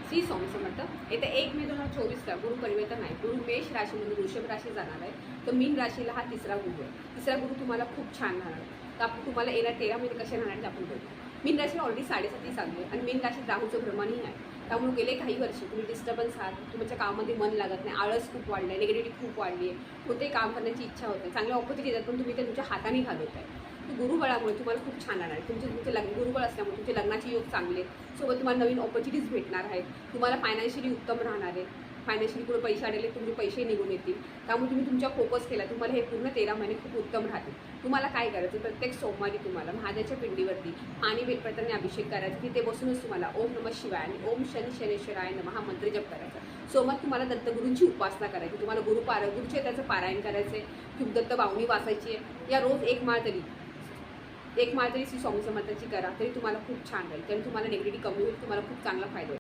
श्री स्वामी समर्थ. येत्या 1 मे 2024ला गुरु परिवर्तन आहे. गुरु मेष राशीमधून वृषभ राशी जाणार आहे. तर मीन राशीला हा तिसरा गुरु आहे. तिसरा गुरु तुम्हाला खूप छान राहणार आहे. तर आपण तुम्हाला येणार 13 महिने कसे राहणार ते आपण बघू. मीन राशीला ऑलरेडी 7.5 चालू आहे आणि मीन राशीत राहूचं भ्रमणही आहे. त्यामुळे गेले काही वर्ष तुम्ही डिस्टर्बन्स आहात, तुमच्या कामामध्ये मन लागत नाही, आळस खूप वाढलं आहे, निगेटिव्हिटी खूप वाढली आहे, कोणतेही काम करण्याची इच्छा होते, चांगल्या ऑपॉर्च्युनिटी येतात पण तुम्ही ते तुमच्या हाताने घालवत आहे. गुरुबळामुळे तुम्हाला खूप छान राहणार आहे. तुमचे गुरुबळ असल्यामुळे तुमचे लग्नाचे योग चांगले, सोबत तुम्हाला नवीन ऑपॉर्च्युनिटीज भेटणार आहेत. तुम्हाला फायनान्शियली उत्तम राहणार आहे. फायनान्शियली पुढे पैसे आलेले तुमचे पैसे निघून येतील. त्यामुळे तुम्ही तुमच्या फोकस केला, तुम्हाला हे पूर्ण 13 महिने खूप उत्तम राहतील. तुम्हाला काय करायचं, प्रत्येक सोमवारी तुम्हाला महादेवाच्या पिंडीवरती पाणी बेलपत्राने अभिषेक करायचा. तिथे बसूनच तुम्हाला ओम नमः शिवाय आणि ओम शनी शनेश्वराय नमः हा मंत्र जप करायचा. सोमवार तुम्हाला दत्तगुरूंची उपासना करायची. तुम्हाला गुरुचे त्याचं पारायण करायचं आहे. तुम्ही दत्त बावणी वाचायची आहे. या रोज एक माळ तरी श्री स्वामी समर्थाची करा, तरी तुम्हाला खूप छान राहील. कारण तुम्हाला निगेटिव्हिटी कमी होईल, तुम्हाला खूप चांगला फायदा होईल.